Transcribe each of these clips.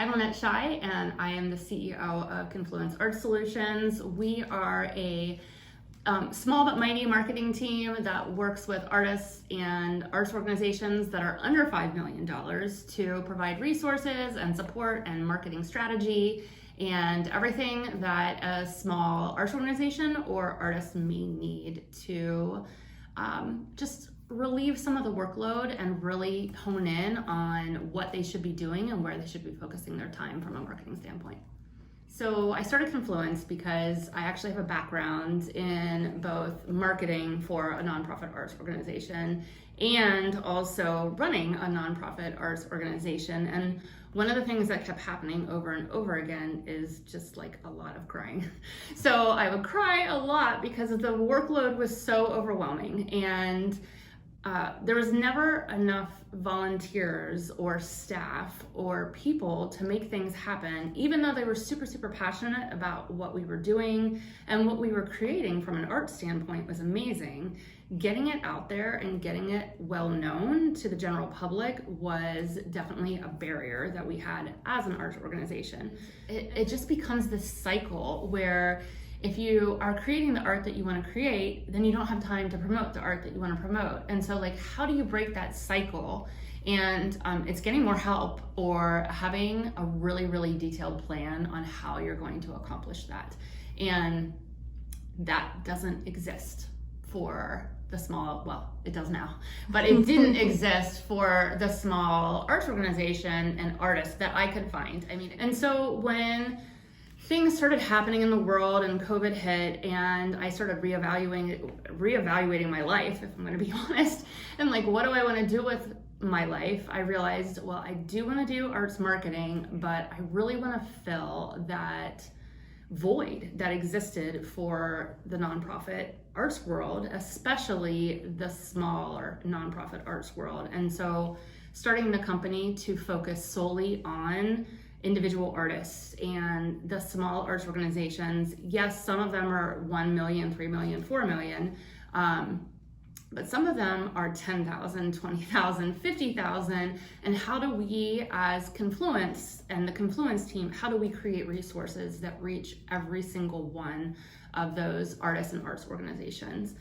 I'm Lynette Shai, and I am the CEO of Confluence Arts Solutions. We are a small but mighty marketing team that works with artists and arts organizations that are under $5 million to provide resources and support and marketing strategy and everything that a small arts organization or artist may need to just relieve some of the workload and really hone in on what they should be doing and where they should be focusing their time from a marketing standpoint. So I started Confluence because I actually have a background in both marketing for a nonprofit arts organization and also running a nonprofit arts organization. And one of the things that kept happening over and over again is just like a lot of crying. So I would cry a lot because the workload was so overwhelming, and there was never enough volunteers or staff or people to make things happen, even though they were super, super passionate about what we were doing and what we were creating from an art standpoint was amazing. Getting it out there and getting it well known to the general public was definitely a barrier that we had as an arts organization. It just becomes this cycle where if you are creating the art that you want to create, then you don't have time to promote the art that you want to promote. And so like, how do you break that cycle? And it's getting more help or having a really, really detailed plan on how you're going to accomplish that. And that doesn't exist for the small, well, it does now, but it didn't exist for the small arts organization and artists that I could find. And so when things started happening in the world and COVID hit, and I started reevaluating my life, if I'm going to be honest, and like, what do I want to do with my life? I realized, well, I do want to do arts marketing, but I really want to fill that void that existed for the nonprofit arts world, especially the smaller nonprofit arts world. And so starting the company to focus solely on individual artists and the small arts organizations. Yes, some of them are 1 million, 3 million, 4 million, but some of them are 10,000, 20,000, 50,000. And how do we as Confluence and the Confluence team, how do we create resources that reach every single one of those artists and arts organizations?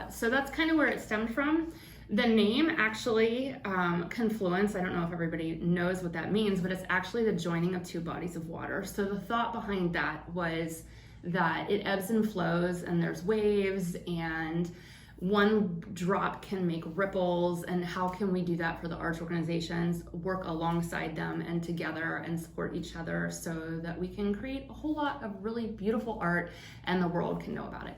So that's kind of where it stemmed from. The name actually, Confluence, I don't know if everybody knows what that means, but it's actually the joining of two bodies of water. So the thought behind that was that it ebbs and flows and there's waves, and one drop can make ripples, and how can we do that for the arts organizations, work alongside them and together and support each other so that we can create a whole lot of really beautiful art and the world can know about it.